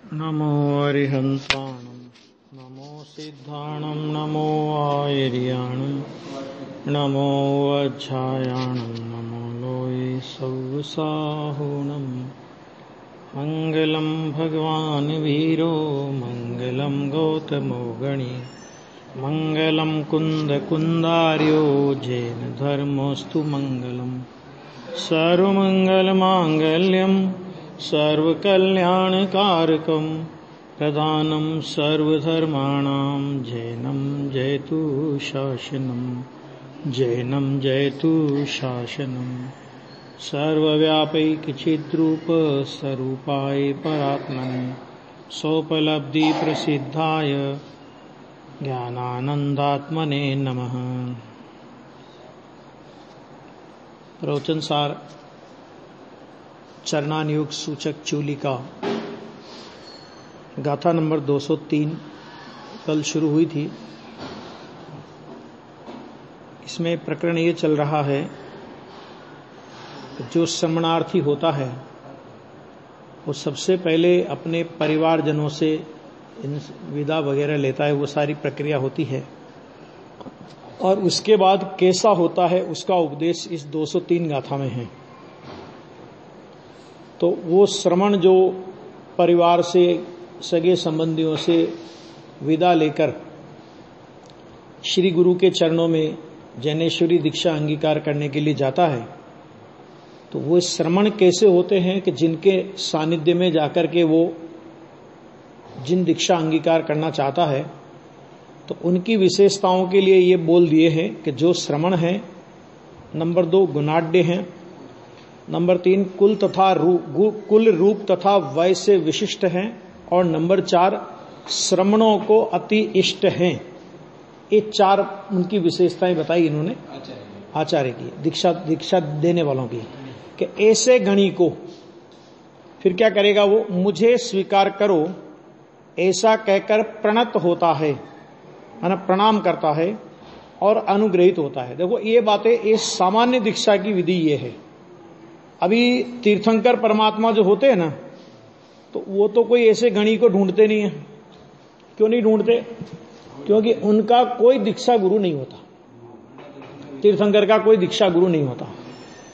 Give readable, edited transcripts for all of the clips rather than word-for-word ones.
नमो अरिहंताणं नमो सिद्धाणं नमो आयर्याणं नमो वज्रायाणं नमो लोये सव्वसाहुणं मङ्गलं भगवान् वीरो मङ्गलं गौतमो गणी मङ्गलं कुन्दकुन्दार्यो जैन धर्मोऽस्तु मङ्गलम् सर्वमङ्गलमाङ्गल्यं सर्वकल्याणकारकं प्रधानं सर्वधर्माणां जैनं जयतु शासनं सर्वव्यापैकचिद्रूप स्वरूपाय परात्मने सोपलब्धिप्रसिद्धाय ज्ञानानन्दात्मने नमः। प्रवचन सार चरणानुयोग सूचक चूलिका गाथा नंबर 203 कल शुरू हुई थी। इसमें प्रकरण ये चल रहा है जो श्रमणार्थी होता है वो सबसे पहले अपने परिवारजनों से विदा वगैरह लेता है, वो सारी प्रक्रिया होती है और उसके बाद कैसा होता है उसका उपदेश इस 203 गाथा में है। तो वो श्रमण जो परिवार से सगे संबंधियों से विदा लेकर श्री गुरु के चरणों में जैनेश्वरी दीक्षा अंगीकार करने के लिए जाता है, तो वो श्रमण कैसे होते हैं कि जिनके सानिध्य में जाकर के वो जिन दीक्षा अंगीकार करना चाहता है, तो उनकी विशेषताओं के लिए ये बोल दिए हैं कि जो श्रमण हैं, नंबर 2 गुणाढ्य हैं, नंबर 3 कुल रूप तथा वय से विशिष्ट हैं और नंबर 4 श्रमणों को अति इष्ट हैं। ये 4 उनकी विशेषताएं बताई इन्होंने आचार्य की, दीक्षा देने वालों की, कि ऐसे गणी को फिर क्या करेगा, वो मुझे स्वीकार करो ऐसा कहकर प्रणत होता है, प्रणाम करता है और अनुग्रहित होता है। देखो ये बातें, ये सामान्य दीक्षा की विधि ये है। अभी तीर्थंकर परमात्मा जो होते हैं ना, तो वो तो कोई ऐसे गणी को ढूंढते नहीं है। क्यों नहीं ढूंढते? क्योंकि उनका कोई दीक्षा गुरु नहीं होता, तीर्थंकर का कोई दीक्षा गुरु नहीं होता।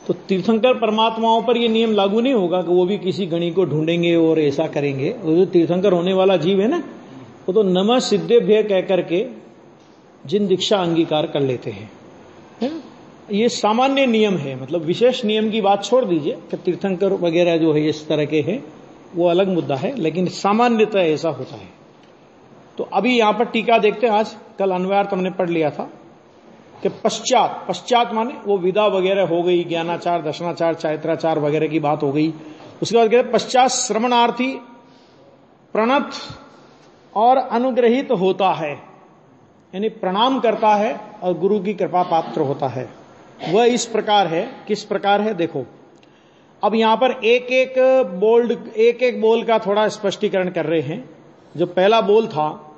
तो तीर्थंकर परमात्माओं पर ये नियम लागू नहीं होगा कि वो भी किसी गणी को ढूंढेंगे और ऐसा करेंगे। वो जो तीर्थंकर होने वाला जीव है ना, वो तो नमः सिद्धेभ्य कह करके जिन दीक्षा अंगीकार कर लेते हैं, ये सामान्य नियम है। मतलब विशेष नियम की बात छोड़ दीजिए कि तीर्थंकर वगैरह जो है इस तरह के हैं, वो अलग मुद्दा है, लेकिन सामान्यतः ऐसा होता है। तो अभी यहां पर टीका देखते हैं। आज कल अन्वयार्थ हमने पढ़ लिया था कि पश्चात माने वो विदा वगैरह हो गई, ज्ञानाचार, दर्शनाचार, चारित्राचार वगैरह की बात हो गई। उसके बाद कहते पश्चात श्रमणार्थी प्रणत और अनुग्रहित होता है, यानी प्रणाम करता है और गुरु की कृपा पात्र होता है। वह इस प्रकार है। किस प्रकार है देखो। अब यहां पर एक एक बोल का थोड़ा स्पष्टीकरण कर रहे हैं। जो पहला बोल था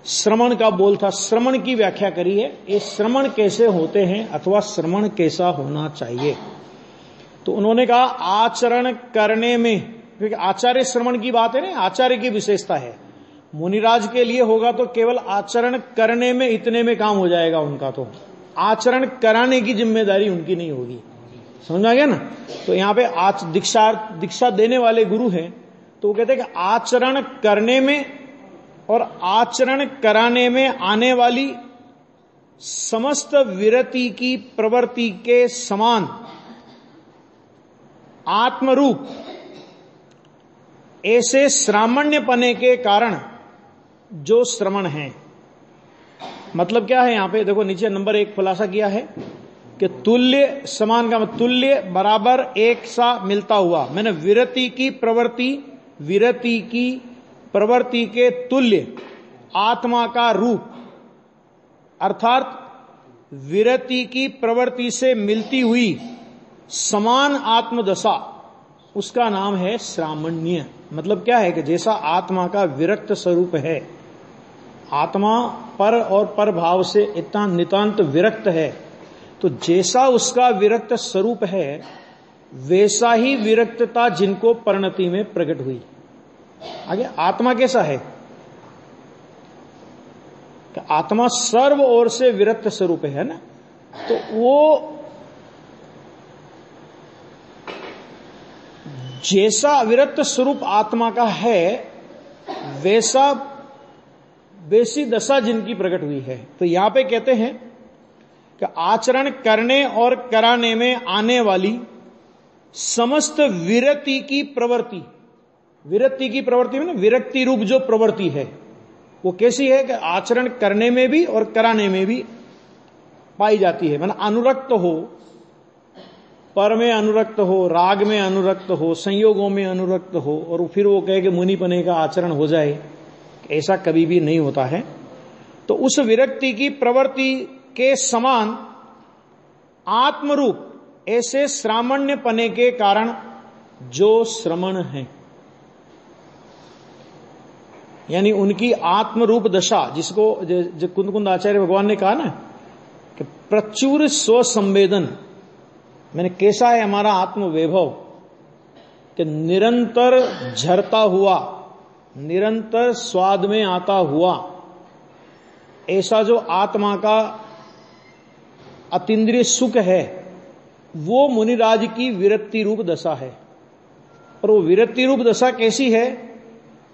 श्रमण का बोल था, श्रमण की व्याख्या करी है। ये श्रमण कैसे होते हैं अथवा श्रमण कैसा होना चाहिए। तो उन्होंने कहा आचरण करने में, क्योंकि आचार्य श्रमण की बात है ना, आचार्य की विशेषता है। मुनिराज के लिए होगा तो केवल आचरण करने में, इतने में काम हो जाएगा उनका, तो आचरण कराने की जिम्मेदारी उनकी नहीं होगी। समझ आ गया ना। तो यहां पे दीक्षा देने वाले गुरु हैं, तो वो कहते हैं कि आचरण करने में और आचरण कराने में आने वाली समस्त विरति की प्रवृत्ति के समान आत्मरूप ऐसे श्रामण्यपने के कारण जो श्रमण है। मतलब क्या है यहां पे देखो, नीचे नंबर 1 खुलासा किया है कि तुल्य समान का तुल्य बराबर एक सा मिलता हुआ, मैंने विरति की प्रवृत्ति के तुल्य आत्मा का रूप, अर्थात विरति की प्रवृत्ति से मिलती हुई समान आत्मदशा, उसका नाम है श्रामण्य। मतलब क्या है कि जैसा आत्मा का विरक्त स्वरूप है, आत्मा पर और पर भाव से इतना नितांत विरक्त है, तो जैसा उसका विरक्त स्वरूप है वैसा ही विरक्तता जिनको परिणति में प्रकट हुई। आगे आत्मा कैसा है कि आत्मा सर्व ओर से विरक्त स्वरूप है ना, तो वो जैसा विरक्त स्वरूप आत्मा का है वैसी दशा जिनकी प्रकट हुई है। तो यहां पे कहते हैं कि आचरण करने और कराने में आने वाली समस्त विरक्ति की प्रवृत्ति, विरक्ति की प्रवृत्ति में ना विरक्ति रूप जो प्रवृत्ति है वो कैसी है कि आचरण करने में भी और कराने में भी पाई जाती है। मतलब अनुरक्त हो, पर में अनुरक्त हो, राग में अनुरक्त हो, संयोगों में अनुरक्त हो, और फिर वो कहे कि मुनिपने का आचरण हो जाए, ऐसा कभी भी नहीं होता है। तो उस विरक्ति की प्रवृत्ति के समान आत्मरूप ऐसे श्रामण्य पने के कारण जो श्रमण है, यानी उनकी आत्मरूप दशा, जिसको जो कुंद आचार्य भगवान ने कहा ना कि प्रचुर स्वसंवेदन, मैंने कैसा है हमारा आत्म वैभव कि निरंतर झरता हुआ, निरंतर स्वाद में आता हुआ, ऐसा जो आत्मा का अतीन्द्रिय सुख है वो मुनिराज की विरक्ति रूप दशा है। और वो विरक्ति रूप दशा कैसी है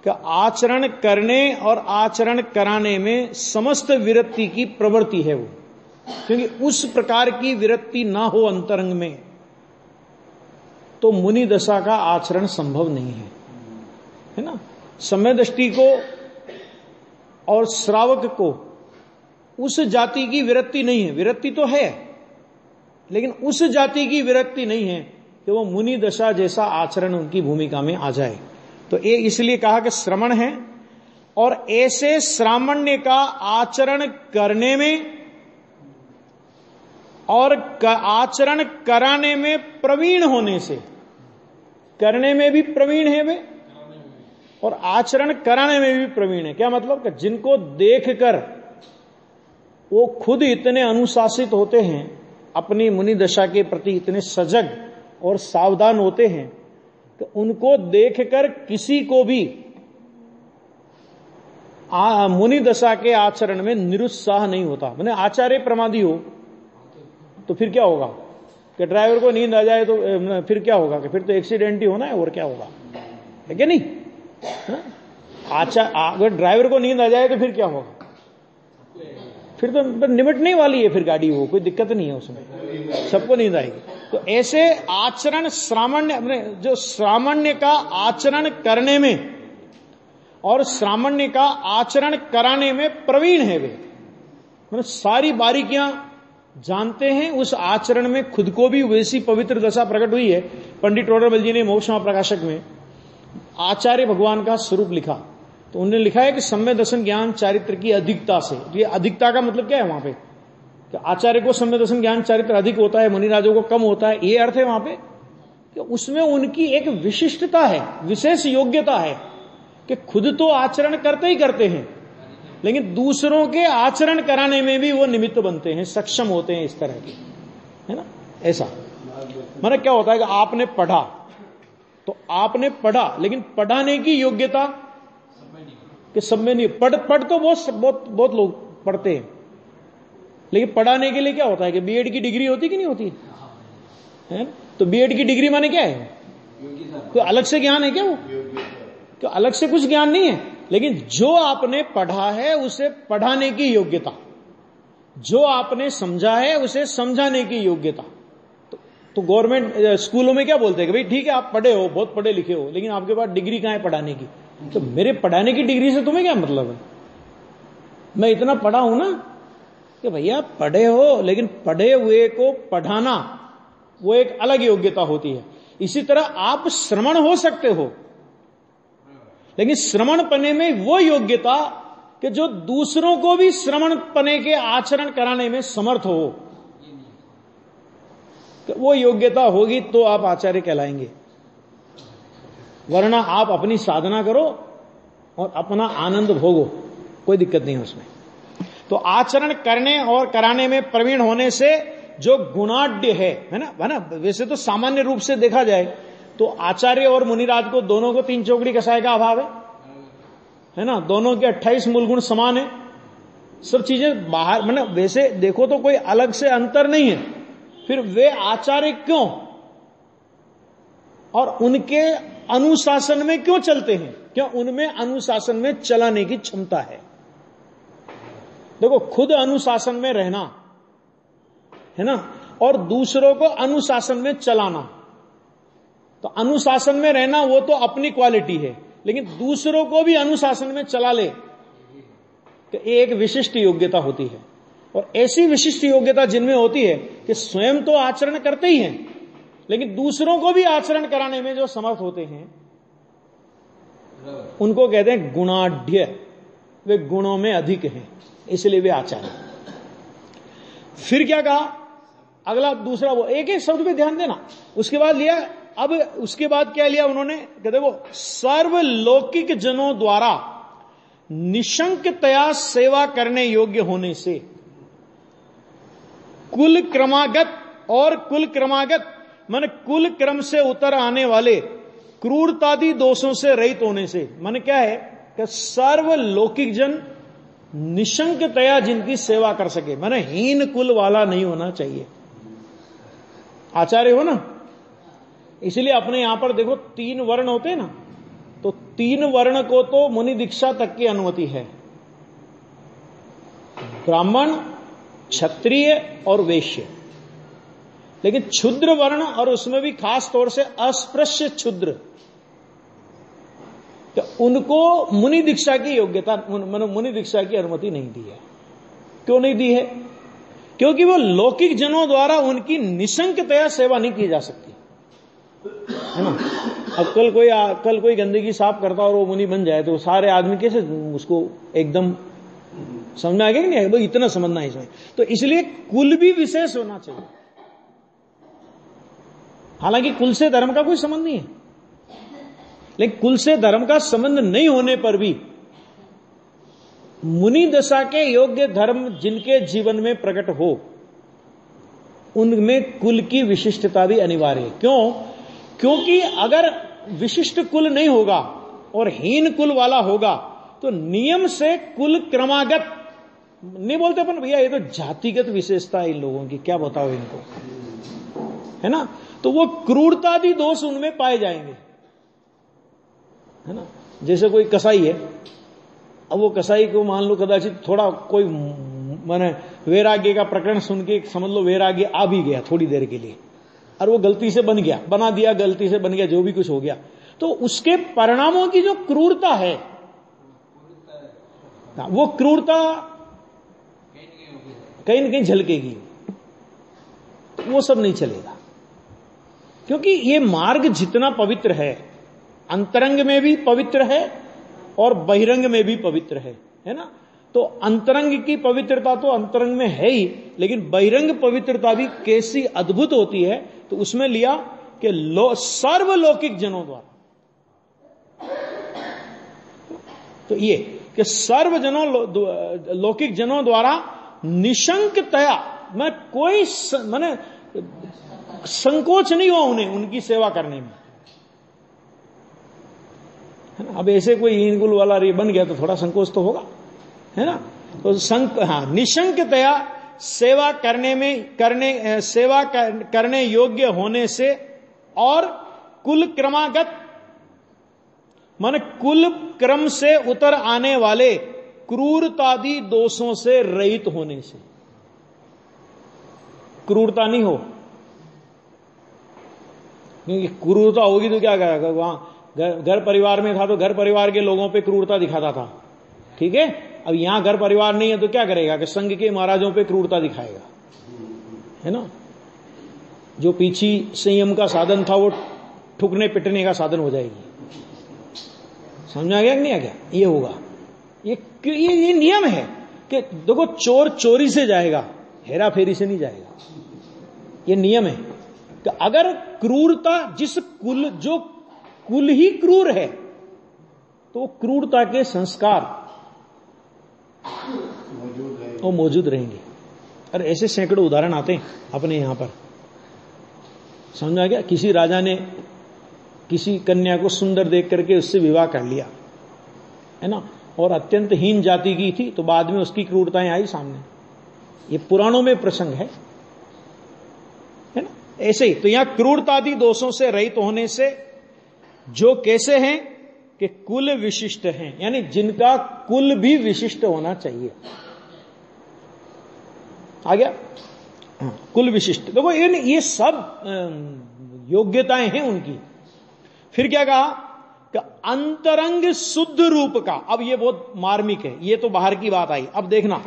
कि आचरण करने और आचरण कराने में समस्त विरक्ति की प्रवृत्ति है वो, क्योंकि उस प्रकार की विरक्ति ना हो अंतरंग में तो मुनि दशा का आचरण संभव नहीं है ना। समय दृष्टि को और श्रावक को उस जाति की विरक्ति नहीं है, विरक्ति तो है लेकिन उस जाति की विरक्ति नहीं है कि वो मुनि दशा जैसा आचरण उनकी भूमिका में आ जाए। तो ये इसलिए कहा कि श्रमण है, और ऐसे श्रामण्य का आचरण करने में और आचरण कराने में प्रवीण होने से, करने में भी प्रवीण है वे और आचरण कराने में भी प्रवीण है। क्या मतलब कि जिनको देखकर वो खुद इतने अनुशासित होते हैं, अपनी मुनि दशा के प्रति इतने सजग और सावधान होते हैं कि उनको देखकर किसी को भी मुनि दशा के आचरण में निरुत्साह नहीं होता। मैंने आचार्य प्रमादी हो तो फिर क्या होगा कि ड्राइवर को नींद आ जाए तो फिर क्या होगा कि फिर तो एक्सीडेंट ही होना है, और क्या होगा, है क्या नहीं? अगर ड्राइवर को नींद आ जाए तो फिर क्या होगा, फिर तो निमटने वाली है फिर गाड़ी, वो कोई दिक्कत नहीं है उसमें, सबको नींद आएगी। तो ऐसे आचरण श्रामण्य, जो श्रामण्य का आचरण करने में और श्रामण्य का आचरण कराने में प्रवीण है वे, मतलब सारी बारीकियां जानते हैं। उस आचरण में खुद को भी वैसी पवित्र दशा प्रकट हुई है। पंडित टोडरमल जी ने मोक्ष महाप्रकाशक में आचार्य भगवान का स्वरूप लिखा, तो उन्होंने लिखा है कि सम्यक दर्शन ज्ञान चारित्र की अधिकता से। ये अधिकता का मतलब क्या है वहां पे कि आचार्य को सम्यक दर्शन ज्ञान चारित्र अधिक होता है, मुनिराजों को कम होता है, ये अर्थ है वहां पे कि उसमें उनकी एक विशिष्टता है, विशेष योग्यता है कि खुद तो आचरण करते ही करते हैं लेकिन दूसरों के आचरण कराने में भी वो निमित्त बनते हैं, सक्षम होते हैं, इस तरह के, है ना। ऐसा मतलब क्या होता है कि आपने पढ़ा तो आपने पढ़ा, लेकिन पढ़ाने की योग्यता कि सब में नहीं। पढ़ तो बहुत लोग पढ़ते हैं, लेकिन पढ़ाने के लिए क्या होता है कि बीएड की डिग्री होती कि नहीं होती है? तो बीएड की डिग्री माने क्या है? कोई अलग से ज्ञान है क्या? वो तो अलग से कुछ ज्ञान नहीं है, लेकिन जो आपने पढ़ा है उसे पढ़ाने की योग्यता, जो आपने समझा है उसे समझाने की योग्यता। तो गवर्नमेंट स्कूलों में क्या बोलते हैं कि भाई ठीक है आप पढ़े हो, बहुत पढ़े लिखे हो, लेकिन आपके पास डिग्री कहां है पढ़ाने की? तो मेरे पढ़ाने की डिग्री से तुम्हें क्या मतलब है? मैं इतना पढ़ा हूं ना कि भैया पढ़े हो, लेकिन पढ़े हुए को पढ़ाना वो एक अलग योग्यता होती है। इसी तरह आप श्रमण हो सकते हो, लेकिन श्रमण पने में वो योग्यता कि जो दूसरों को भी श्रमण पने के आचरण कराने में समर्थ हो, तो वो योग्यता होगी तो आप आचार्य कहलाएंगे, वरना आप अपनी साधना करो और अपना आनंद भोगो, कोई दिक्कत नहीं है उसमें। तो आचरण करने और कराने में प्रवीण होने से जो गुणाढ्य है ना, वैसे तो सामान्य रूप से देखा जाए तो आचार्य और मुनिराज को दोनों को 3 चौकड़ी कसाय का अभाव है ना, दोनों के 28 मूल गुण समान है, सब चीजें बाहर, वैसे देखो तो कोई अलग से अंतर नहीं है, फिर वे आचार्य क्यों और उनके अनुशासन में क्यों चलते हैं? क्यों उनमें अनुशासन में चलाने की क्षमता है। देखो, खुद अनुशासन में रहना है ना, और दूसरों को अनुशासन में चलाना, तो अनुशासन में रहना वो तो अपनी क्वालिटी है, लेकिन दूसरों को भी अनुशासन में चला ले तो एक विशिष्ट योग्यता होती है। और ऐसी विशिष्ट योग्यता जिनमें होती है कि स्वयं तो आचरण करते ही हैं, लेकिन दूसरों को भी आचरण कराने में जो समर्थ होते हैं उनको कहते हैं गुणाढ्य। वे गुणों में अधिक हैं, इसलिए वे आचार्य। फिर क्या कहा अगला, दूसरा, वो एक एक शब्द पे ध्यान देना। उसके बाद लिया, अब उसके बाद क्या लिया उन्होंने, कहते वो सर्वलौकिक जनों द्वारा निशंकतया सेवा करने योग्य होने से, कुल क्रमागत और कुल क्रमागत मन कुल क्रम से उतर आने वाले क्रूरतादि दोषों से रहित होने से। मन क्या है कि सर्वलौकिक जन निशंकतया जिनकी सेवा कर सके, माने हीन कुल वाला नहीं होना चाहिए। आचार्य हो ना, इसलिए अपने यहां पर देखो 3 वर्ण होते हैं ना, तो 3 वर्ण को तो मुनि दीक्षा तक की अनुमति है, ब्राह्मण, क्षत्रिय और वैश्य। लेकिन क्षुद्र वर्ण, और उसमें भी खास तौर से अस्पृश्य क्षुद्र, तो उनको मुनि दीक्षा की योग्यता, मुनि दीक्षा की अनुमति नहीं दी है। क्यों नहीं दी है? क्योंकि वो लौकिक जनों द्वारा उनकी निशंकतया सेवा नहीं की जा सकती, है ना। अब कल कोई गंदगी साफ करता और वो मुनि बन जाए तो सारे आदमी कैसे उसको एकदम समझ में आ गया कि नहीं? भाई इतना समझना है इसमें। तो इसलिए कुल भी विशेष होना चाहिए। हालांकि कुल से धर्म का कोई संबंध नहीं है, लेकिन कुल से धर्म का संबंध नहीं होने पर भी मुनि दशा के योग्य धर्म जिनके जीवन में प्रकट हो, उनमें कुल की विशिष्टता भी अनिवार्य है। क्यों? क्योंकि अगर विशिष्ट कुल नहीं होगा और हीन कुल वाला होगा तो नियम से कुल क्रमागत नहीं बोलते अपन, भैया ये तो जातिगत विशेषता है इन लोगों की, क्या बताओ इनको, है ना। तो वो क्रूरतादि दोष उनमें पाए जाएंगे, है ना। जैसे कोई कसाई है, अब वो कसाई को मान लो कदाचित थोड़ा कोई माने वैराग्य का प्रकरण सुन के समझ लो वैराग्य आ भी गया थोड़ी देर के लिए, और वो गलती से बन गया, बना दिया, गलती से बन गया, जो भी कुछ हो गया, तो उसके परिणामों की जो क्रूरता है, वो क्रूरता कहीं न कहीं झलकेगी, वो सब नहीं चलेगा। क्योंकि ये मार्ग जितना पवित्र है, अंतरंग में भी पवित्र है और बहिरंग में भी पवित्र है ना। तो अंतरंग की पवित्रता तो अंतरंग में है ही, लेकिन बहिरंग पवित्रता भी कैसी अद्भुत होती है। तो उसमें लिया कि सर्वलौकिक जनों द्वारा, तो ये कि सर्वजनों लौकिक जनों द्वारा निशंकतया, मैं कोई माने संकोच नहीं हुआ उन्हें उनकी सेवा करने में, है ना। अब ऐसे कोई हीनकुल वाला बन गया तो थोड़ा संकोच तो होगा, है ना। तो निशंकतया सेवा करने योग्य होने से, और कुल क्रमागत मन कुल क्रम से उतर आने वाले क्रूरतादि दोषों से रहित होने से। क्रूरता नहीं हो, क्योंकि क्रूरता होगी तो क्या करेगा, वहां घर परिवार में था तो घर परिवार के लोगों पे क्रूरता दिखाता था, ठीक है। अब यहां घर परिवार नहीं है तो क्या करेगा कि संघ के महाराजों पे क्रूरता दिखाएगा, है ना। जो पीछी संयम का साधन था वो ठुकने पिटने का साधन हो जाएगी। समझ आ गया कि नहीं आ गया? ये होगा, ये नियम है कि देखो चोर चोरी से जाएगा, हेरा फेरी से नहीं जाएगा। ये नियम है कि अगर क्रूरता जो कुल ही क्रूर है तो क्रूरता के संस्कार वो मौजूद रहेंगे। और ऐसे सैकड़ों उदाहरण आते हैं अपने यहां पर। समझ में आ गया? किसी राजा ने किसी कन्या को सुंदर देख करके उससे विवाह कर लिया, है ना, और अत्यंत हीन जाति की थी, तो बाद में उसकी क्रूरताएं आई सामने। ये पुराणों में प्रसंग है ना। ऐसे ही तो यहां क्रूरतादि दोषों से रहित होने से जो कैसे हैं कि कुल विशिष्ट हैं, यानी जिनका कुल भी विशिष्ट होना चाहिए। आ गया? कुल विशिष्ट। देखो ये सब योग्यताएं हैं उनकी। फिर क्या कहा कि अंतरंग शुद्ध रूप का। अब ये बहुत मार्मिक है, ये तो बाहर की बात आई। अब देखना,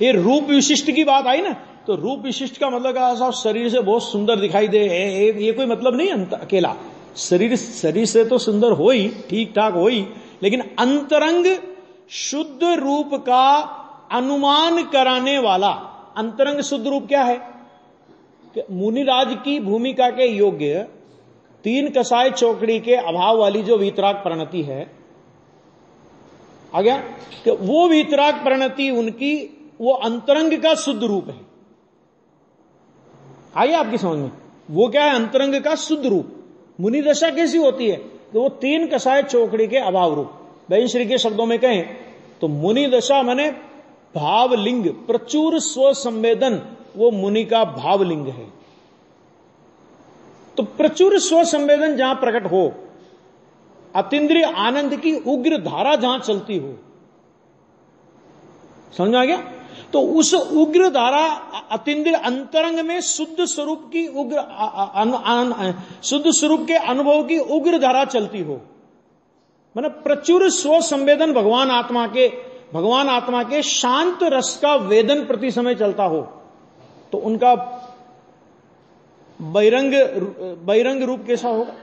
ये रूप विशिष्ट की बात आई ना, तो रूप विशिष्ट का मतलब ऐसा शरीर से बहुत सुंदर दिखाई दे, ये कोई मतलब नहीं अकेला। शरीर से तो सुंदर हो ही, ठीक ठाक हो ही, लेकिन अंतरंग शुद्ध रूप का अनुमान कराने वाला। अंतरंग शुद्ध रूप क्या है कि मुनिराज की भूमिका के योग्य 3 कसाय चौकड़ी के अभाव वाली जो वीतराग प्रणति है, आ गया कि वो वीतराग प्रणति उनकी वो अंतरंग का शुद्ध रूप है। आइए आपकी समझ में, वो क्या है? अंतरंग का शुद्ध रूप। मुनि दशा कैसी होती है? तो वो 3 कसाय चौकड़ी के अभाव रूप। बहन श्री के शब्दों में कहें तो मुनि दशा माने भावलिंग, प्रचुर स्व संवेदन, वो मुनि का भावलिंग है। तो प्रचुर स्व संवेदन जहां प्रकट हो, अतीन्द्रिय आनंद की उग्र धारा जहां चलती हो, समझ आ गया? तो उस उग्र धारा अतीन्द्रिय अंतरंग में शुद्ध स्वरूप की शुद्ध स्वरूप के अनुभव की उग्र धारा चलती हो, माने प्रचुर स्व संवेदन भगवान आत्मा के शांत रस का वेदन प्रति समय चलता हो, तो उनका बहिरंग रूप कैसा होगा?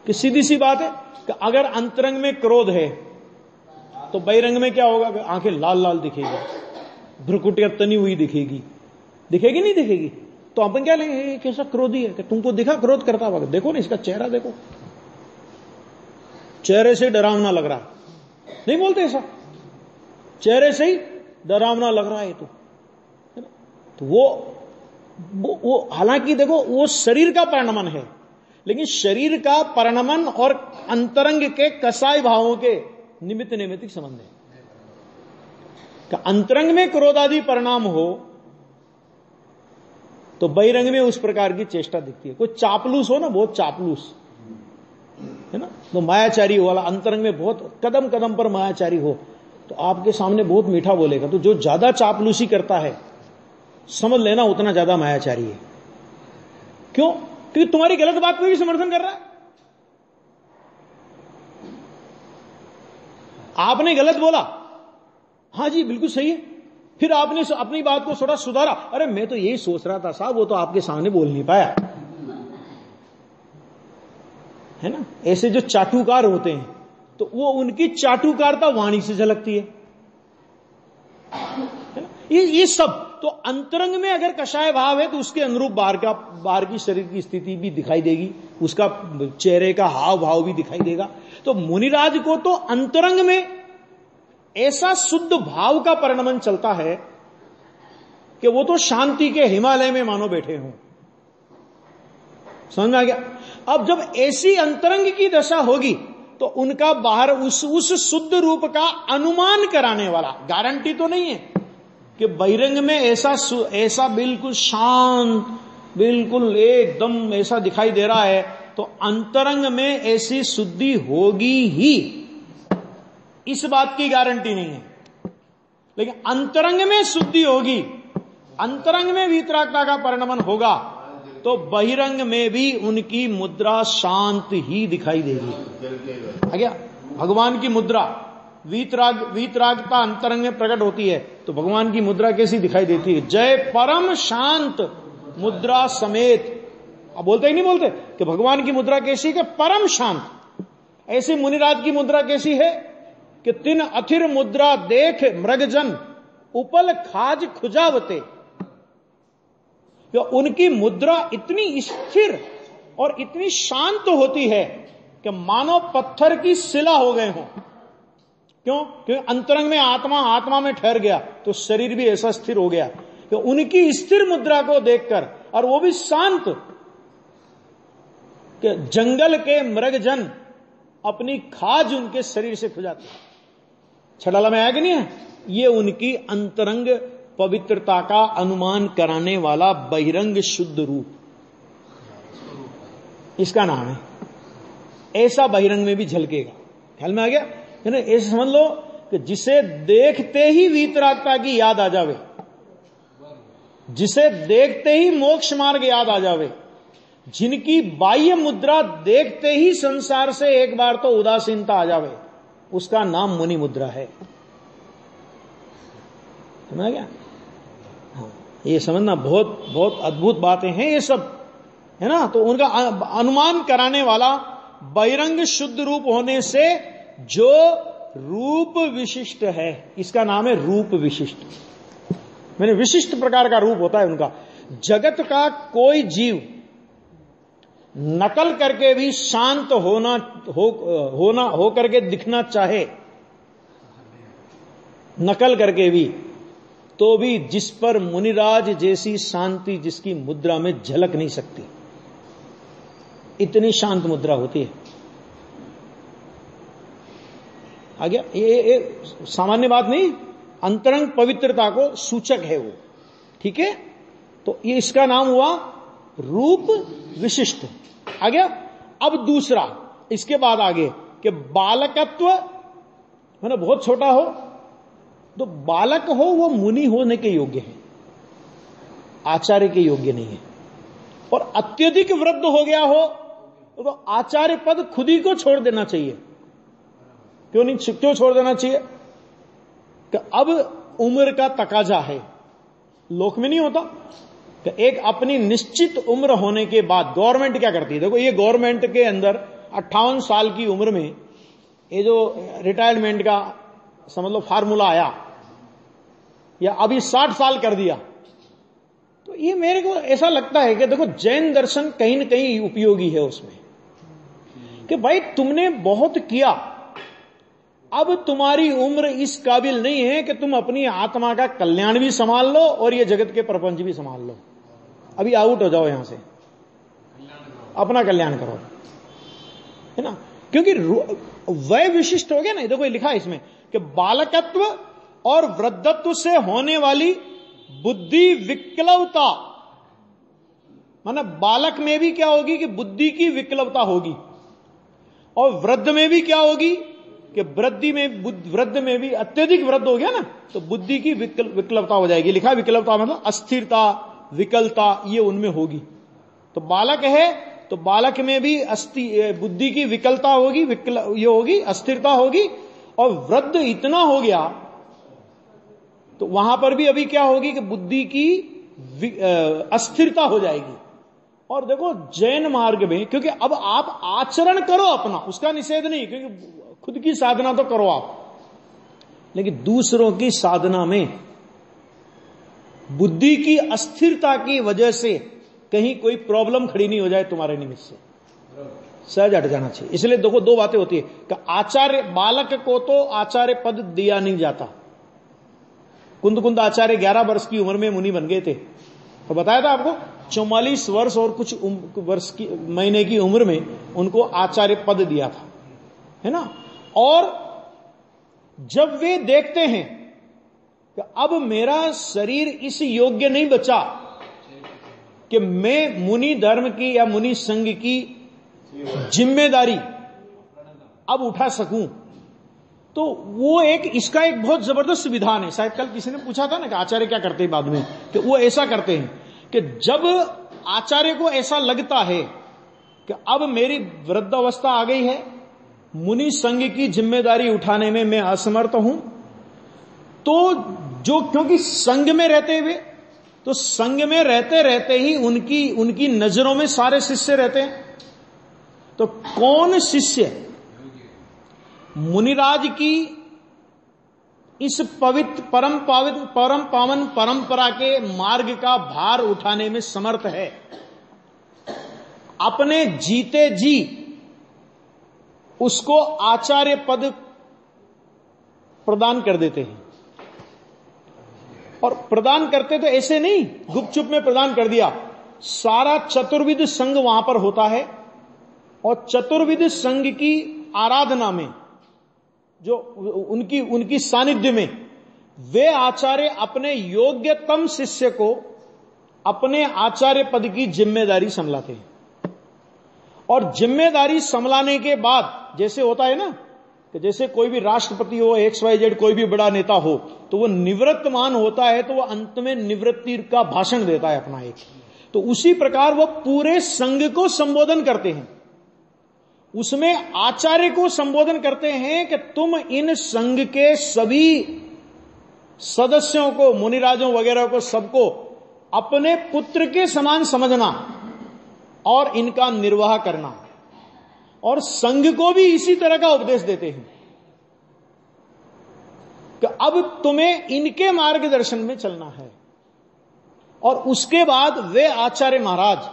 कि सीधी सी बात है कि अगर अंतरंग में क्रोध है तो बहिरंग में क्या होगा? आंखें लाल लाल दिखेगी, भ्रुकुटियां तनी हुई दिखेगी नहीं दिखेगी? तो अपन क्या लेंगे, कैसा क्रोधी है? कि तुमको दिखा क्रोध करता हुआ? देखो ना इसका चेहरा, देखो चेहरे से डरावना लग रहा है। नहीं बोलते ऐसा? चेहरे से ही डरावना लग रहा है तो वो हालांकि देखो वो शरीर का परिणमन है, लेकिन शरीर का परिणमन और अंतरंग के कसाय भावों के निमित्त नैमित्तिक संबंध है। कि अंतरंग में क्रोध आदि परिणाम हो तो बहिरंग में उस प्रकार की चेष्टा दिखती है। कोई चापलूस हो ना, बहुत चापलूस है ना, तो मायाचारी वाला अंतरंग में बहुत कदम कदम पर मायाचारी हो तो आपके सामने बहुत मीठा बोलेगा। तो जो ज्यादा चापलूसी करता है समझ लेना उतना ज्यादा मायाचारी है। क्यों? क्योंकि तुम्हारी गलत बात को भी समर्थन कर रहा है। आपने गलत बोला, हां जी बिल्कुल सही है, फिर आपने अपनी बात को थोड़ा सुधारा, अरे मैं तो यही सोच रहा था साहब, वो तो आपके सामने बोल नहीं पाया, है ना। ऐसे जो चाटुकार होते हैं तो वो उनकी चाटुकारता वाणी से झलकती है ना। ये सब तो अंतरंग में अगर कषाय भाव है तो उसके अनुरूप बाहर की शरीर की स्थिति भी दिखाई देगी, उसका चेहरे का हाव भाव भी दिखाई देगा। तो मुनिराज को तो अंतरंग में ऐसा शुद्ध भाव का परिणमन चलता है कि वो तो शांति के हिमालय में मानो बैठे हों। समझ में आ गया? अब जब ऐसी अंतरंग की दशा होगी तो उनका बाहर उस शुद्ध रूप का अनुमान कराने वाला, गारंटी तो नहीं है कि बहिरंग में ऐसा बिल्कुल शांत, बिल्कुल एकदम ऐसा दिखाई दे रहा है, तो अंतरंग में ऐसी शुद्धि होगी ही, इस बात की गारंटी नहीं है। लेकिन अंतरंग में शुद्धि होगी, अंतरंग में वीतरागता का परिणमन होगा तो बहिरंग में भी उनकी मुद्रा शांत ही दिखाई देगी। आ गया? भगवान की मुद्रा वीतरागता अंतरंग में प्रकट होती है तो भगवान की मुद्रा कैसी दिखाई देती है? जय परम शांत मुद्रा समेत। अब बोलते ही नहीं बोलते कि भगवान की मुद्रा कैसी है? परम शांत। ऐसे मुनिराज की मुद्रा कैसी है कि तिन अथिर मुद्रा देख मृगजन उपल खाज खुजावते। उनकी मुद्रा इतनी स्थिर और इतनी शांत होती है कि मानो पत्थर की शिला हो गए हों। क्यों? क्योंकि अंतरंग में आत्मा, आत्मा में ठहर गया तो शरीर भी ऐसा स्थिर हो गया कि उनकी स्थिर मुद्रा को देखकर, और वो भी शांत, कि जंगल के मृगजन अपनी खाज उनके शरीर से खुजाते। छड़ाला में आया कि नहीं है? ये उनकी अंतरंग पवित्रता का अनुमान कराने वाला बहिरंग शुद्ध रूप, इसका नाम है। ऐसा बहिरंग में भी झलकेगा। ख्याल में आ गया है ना? ऐसे समझ लो कि जिसे देखते ही वीतरागता की याद आ जावे, जिसे देखते ही मोक्ष मार्ग याद आ जावे, जिनकी बाह्य मुद्रा देखते ही संसार से एक बार तो उदासीनता आ जावे, उसका नाम मुनि मुद्रा है। समझ गया? हाँ, ये समझना बहुत बहुत अद्भुत बातें हैं ये सब, है ना? तो उनका अनुमान कराने वाला बहिरंग शुद्ध रूप होने से जो रूप विशिष्ट है, इसका नाम है रूप विशिष्ट। मैंने विशिष्ट प्रकार का रूप होता है उनका। जगत का कोई जीव नकल करके भी शांत हो करके दिखना चाहे, नकल करके भी, तो भी जिस पर मुनिराज जैसी शांति जिसकी मुद्रा में झलक नहीं सकती, इतनी शांत मुद्रा होती है। आ गया? ये सामान्य बात नहीं, अंतरंग पवित्रता को सूचक है वो। ठीक है? तो ये इसका नाम हुआ रूप विशिष्ट। आ गया? अब दूसरा, इसके बाद आगे कि बालकत्व, मतलब बहुत छोटा हो तो बालक हो, वो मुनि होने के योग्य है, आचार्य के योग्य नहीं है। और अत्यधिक वृद्ध हो गया हो तो आचार्य पद खुद ही को छोड़ देना चाहिए। क्यों छोड़ देना चाहिए? कि अब उम्र का तकाजा है, लोक में नहीं होता कि एक अपनी निश्चित उम्र होने के बाद गवर्नमेंट क्या करती है। देखो, ये गवर्नमेंट के अंदर 58 साल की उम्र में ये जो रिटायरमेंट का समझ लो फार्मूला आया, या अभी 60 साल कर दिया, तो ये मेरे को ऐसा लगता है कि देखो जैन दर्शन कहीं न कहीं उपयोगी है उसमें, कि भाई तुमने बहुत किया, अब तुम्हारी उम्र इस काबिल नहीं है कि तुम अपनी आत्मा का कल्याण भी संभाल लो और ये जगत के प्रपंच भी संभाल लो। अभी आउट हो जाओ यहां से, अपना कल्याण करो, है ना? क्योंकि वय विशिष्ट हो गया ना। देखो ये लिखा है इसमें कि बालकत्व और वृद्धत्व से होने वाली बुद्धि विकलवता, मतलब बालक में भी क्या होगी कि बुद्धि की विकलवता होगी, और वृद्ध में भी क्या होगी कि वृद्ध में भी अत्यधिक वृद्ध हो गया ना तो बुद्धि की विकलवता हो जाएगी। लिखा विकलवता मतलब अस्थिरता, विकलता, ये उनमें होगी। तो बालक है तो बालक में भी बुद्धि की विकलता होगी, ये होगी, अस्थिरता होगी। और वृद्ध इतना हो गया तो वहां पर भी अभी क्या होगी कि बुद्धि की अस्थिरता हो जाएगी। और देखो जैन मार्ग में, क्योंकि अब आप आचरण करो अपना, उसका निषेध नहीं, क्योंकि खुद की साधना तो करो आप, लेकिन दूसरों की साधना में बुद्धि की अस्थिरता की वजह से कहीं कोई प्रॉब्लम खड़ी नहीं हो जाए तुम्हारे निमित्त से, सहज हट जाना चाहिए। इसलिए देखो दो बातें होती है कि आचार्य, बालक को तो आचार्य पद दिया नहीं जाता। कुंद आचार्य 11 वर्ष की उम्र में मुनि बन गए थे, तो बताया था आपको 44 वर्ष और कुछ वर्ष की महीने की उम्र में उनको आचार्य पद दिया था, है ना? और जब वे देखते हैं कि अब मेरा शरीर इस योग्य नहीं बचा कि मैं मुनि धर्म की या मुनि संघ की जिम्मेदारी अब उठा सकूं, तो वो इसका एक बहुत जबरदस्त विधान है। शायद कल किसी ने पूछा था ना कि आचार्य क्या करते हैं बाद में, कि वो ऐसा करते हैं कि जब आचार्य को ऐसा लगता है कि अब मेरी वृद्धावस्था आ गई है, मुनि संघ की जिम्मेदारी उठाने में मैं असमर्थ हूं, तो क्योंकि संघ में रहते हुए, तो संघ में रहते रहते ही उनकी नजरों में सारे शिष्य रहते हैं। तो कौन शिष्य मुनिराज की इस पवित्र परम पावन परंपरा के मार्ग का भार उठाने में समर्थ है, अपने जीते जी उसको आचार्य पद प्रदान कर देते हैं। और प्रदान करते तो ऐसे नहीं गुपचुप में प्रदान कर दिया, सारा चतुर्विध संघ वहां पर होता है और चतुर्विध संघ की आराधना में जो उनकी सानिध्य में वे आचार्य अपने योग्यतम शिष्य को अपने आचार्य पद की जिम्मेदारी संभालते हैं। और जिम्मेदारी संभालने के बाद जैसे होता है ना कि जैसे कोई भी राष्ट्रपति हो, XYZ कोई भी बड़ा नेता हो, तो वो निवृत्तमान होता है तो वो अंत में निवृत्ति का भाषण देता है अपना एक। तो उसी प्रकार वो पूरे संघ को संबोधन करते हैं, उसमें आचार्य को संबोधन करते हैं कि तुम इन संघ के सभी सदस्यों को, मुनिराजों वगैरह को, सबको अपने पुत्र के समान समझना और इनका निर्वाह करना। और संघ को भी इसी तरह का उपदेश देते हैं कि अब तुम्हें इनके मार्गदर्शन में चलना है। और उसके बाद वे आचार्य महाराज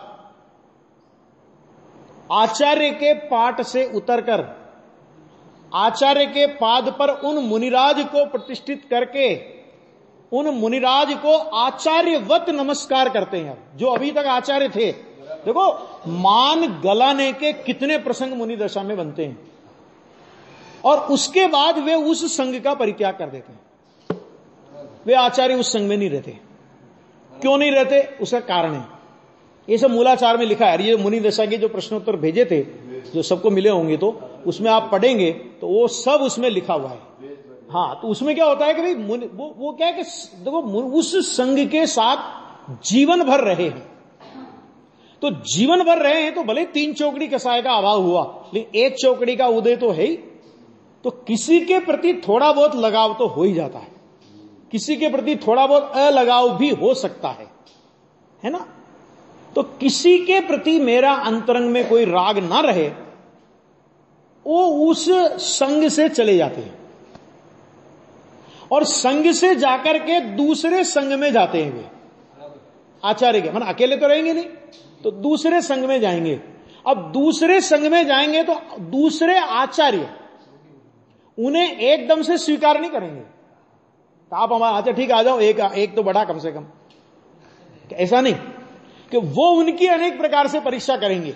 आचार्य के पाठ से उतरकर आचार्य के पाद पर उन मुनिराज को प्रतिष्ठित करके उन मुनिराज को आचार्यवत नमस्कार करते हैं। जो अभी तक आचार्य थे, देखो मान गलाने के कितने प्रसंग मुनि दशा में बनते हैं। और उसके बाद वे उस संघ का परित्याग कर देते हैं, वे आचार्य उस संघ में नहीं रहते। क्यों नहीं रहते, उसका कारण है, ये सब मूलाचार में लिखा है। ये मुनि दशा के जो प्रश्नोत्तर भेजे थे, जो सबको मिले होंगे, तो उसमें आप पढ़ेंगे तो वो सब उसमें लिखा हुआ है। हाँ, तो उसमें क्या होता है कि भाई वो क्या है कि देखो उस संघ के साथ जीवन भर रहे हैं, तो जीवन भर रहे हैं तो भले 3 चौकड़ी कसाय का अभाव हुआ, लेकिन 1 चौकड़ी का उदय तो है ही। तो किसी के प्रति थोड़ा बहुत लगाव तो हो ही जाता है, किसी के प्रति थोड़ा बहुत अलगाव भी हो सकता है ना। तो किसी के प्रति मेरा अंतरंग में कोई राग ना रहे, वो उस संघ से चले जाते हैं और संघ से जाकर के दूसरे संघ में जाते हैं। वे आचार्य के, मतलब अकेले तो रहेंगे नहीं, तो दूसरे संघ में जाएंगे। अब दूसरे संघ में जाएंगे तो दूसरे आचार्य उन्हें एकदम से स्वीकार नहीं करेंगे। तो आप हमारा अच्छा ठीक आ जाओ, एक तो बड़ा कम से कम, ऐसा नहीं कि वो उनकी अनेक प्रकार से परीक्षा करेंगे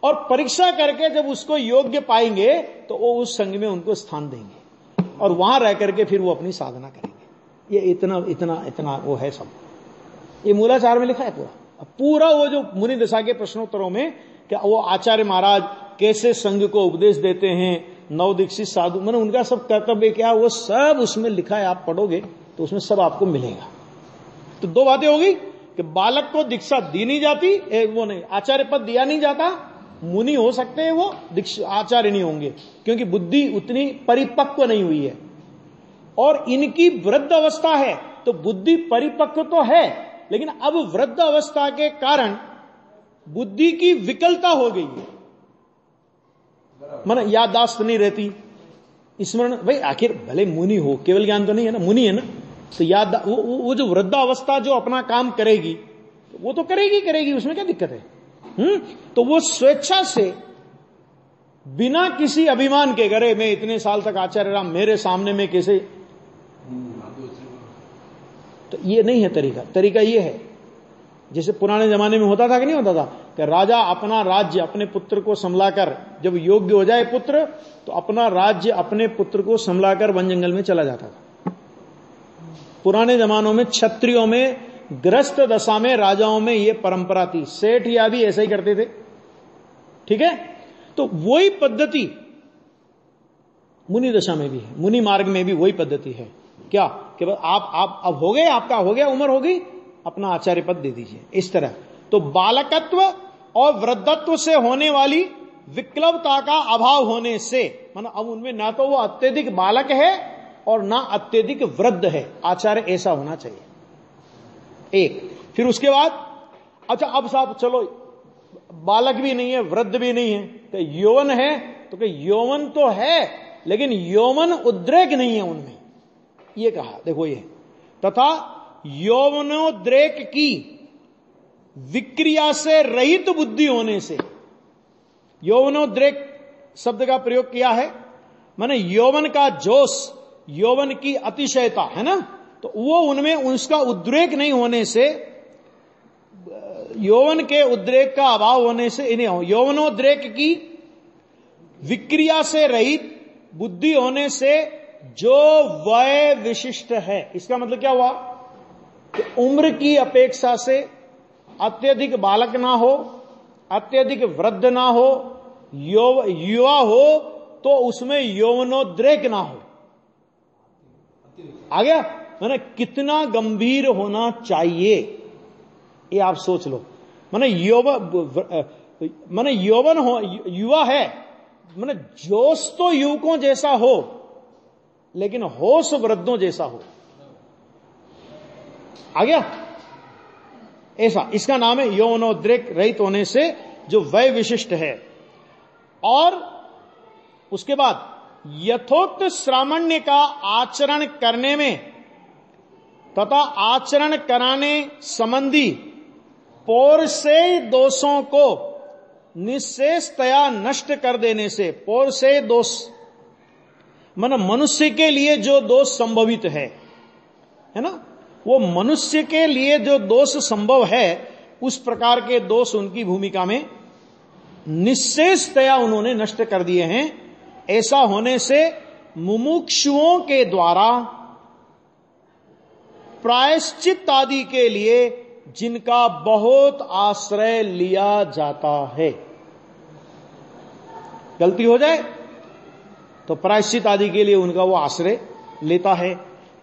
और परीक्षा करके जब उसको योग्य पाएंगे तो वो उस संघ में उनको स्थान देंगे और वहां रह करके फिर वो अपनी साधना करेंगे। ये इतना इतना इतना वो है सब, ये मूलाचार में लिखा है पूरा वो जो मुनि दशा के प्रश्नोत्तरों में क्या वो आचार्य महाराज कैसे संघ को उपदेश देते हैं, नवदीक्षित साधु, मैंने उनका सब कर्तव्य क्या, वो सब उसमें लिखा है। आप पढ़ोगे तो उसमें सब आपको मिलेगा। तो 2 बातें होगी कि बालक को दीक्षा दी नहीं जाती, वो नहीं आचार्य पद दिया नहीं जाता, मुनि हो सकते हैं वो आचार्य नहीं होंगे क्योंकि बुद्धि उतनी परिपक्व नहीं हुई है। और इनकी वृद्ध अवस्था है तो बुद्धि परिपक्व तो है, लेकिन अब वृद्ध अवस्था के कारण बुद्धि की विकलता हो गई है, माना याददाश्त नहीं रहती, स्मरण। भाई आखिर भले मुनि हो, केवल ज्ञान तो नहीं है ना, मुनि है ना, तो याद वो जो वृद्धावस्था जो अपना काम करेगी वो तो करेगी, उसमें क्या दिक्कत है। तो वो स्वेच्छा से बिना किसी अभिमान के करे मैं इतने साल तक आचार्य राम मेरे सामने में कैसे, तो ये नहीं है तरीका ये है जैसे पुराने जमाने में होता था कि नहीं होता था कि राजा अपना राज्य अपने पुत्र को संभलाकर, जब योग्य हो जाए पुत्र तो अपना राज्य अपने पुत्र को संभलाकर वन जंगल में चला जाता था। पुराने जमानों में क्षत्रियों में ग्रस्त दशा में राजाओं में यह परंपरा थी, सेठ या भी ऐसा ही करते थे। ठीक है, तो वही पद्धति मुनि दशा में भी है, मुनि मार्ग में भी वही पद्धति है। क्या कि आप अब हो गए, आपका हो गया, उम्र हो गई, अपना आचार्य पद दे दीजिए, इस तरह। तो बालकत्व और वृद्धत्व से होने वाली विकलवता का अभाव होने से, माना अब उनमें ना तो वो अत्यधिक बालक है और ना अत्यधिक वृद्ध है, आचार्य ऐसा होना चाहिए। एक, फिर उसके बाद अच्छा अब साहब चलो बालक भी नहीं है वृद्ध भी नहीं है, तो यौवन है, तो कि यौवन तो है लेकिन यौवन उद्रेक नहीं है उनमें, ये कहा। देखो ये, तथा यौवनोद्रेक की विक्रिया से रहित बुद्धि होने से, यौवनोद्रेक शब्द का प्रयोग किया है माने यौवन का जोश, यौवन की अतिशयता है ना, तो वो उनमें उसका उद्रेक नहीं होने से, यौवन के उद्रेक का अभाव होने से, इन्हें यौवनोद्रेक की विक्रिया से रहित बुद्धि होने से जो वय विशिष्ट है। इसका मतलब क्या हुआ कि उम्र की अपेक्षा से अत्यधिक बालक ना हो, अत्यधिक वृद्ध ना हो, युवा हो तो उसमें यौवनोद्रेक ना हो। आ गया? मैंने कितना गंभीर होना चाहिए ये आप सोच लो। मैंने यौवन हो, युवा है, मैंने जोश तो युवकों जैसा हो लेकिन होश वृद्धों जैसा हो। आ गया? ऐसा, इसका नाम है यौवनोद्रेक रहित होने से जो वय विशिष्ट है। और उसके बाद यथोक्त श्रामण्य का आचरण करने में तथा आचरण कराने संबंधी पौरुषेय दोषों को निशेषतया नष्ट कर देने से, पौरुषेय दोष माने मनुष्य के लिए जो दोष संभवित है ना, वो मनुष्य के लिए जो दोष संभव है उस प्रकार के दोष उनकी भूमिका में निशेषतया उन्होंने नष्ट कर दिए हैं। ऐसा होने से मुमुक्षुओं के द्वारा प्रायश्चित आदि के लिए जिनका बहुत आश्रय लिया जाता है, गलती हो जाए तो प्रायश्चित आदि के लिए उनका वो आश्रय लेता है।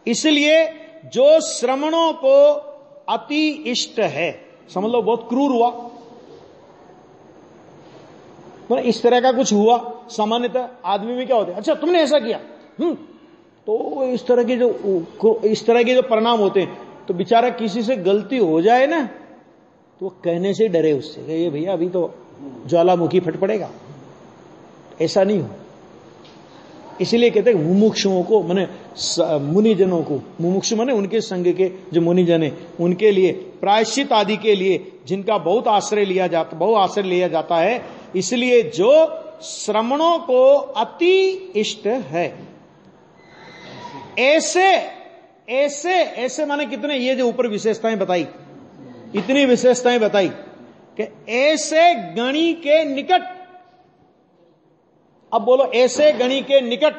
इसलिए जो श्रमणों को अति इष्ट है, समझ लो बहुत क्रूर हुआ, मतलब इस तरह का कुछ हुआ। सामान्यतः आदमी में क्या होता है, अच्छा तुमने ऐसा किया, तो इस तरह के जो परिणाम होते हैं, तो बेचारा किसी से गलती हो जाए ना तो वो कहने से डरे उससे, ये भैया अभी तो ज्वालामुखी फट पड़ेगा। ऐसा नहीं हो, इसीलिए कहते हैं मुमुक्षुओं को, माने मुनिजनों को, मुमुक्षु माने उनके संग के जो मुनिजन है उनके लिए, प्रायश्चित आदि के लिए जिनका बहुत आश्रय लिया जाता है, इसलिए जो श्रमणों को अति इष्ट है। ऐसे माने कितने, ये जो ऊपर विशेषताएं बताई, इतनी विशेषताएं बताई कि ऐसे गणी के निकट। अब बोलो ऐसे गणी के निकट,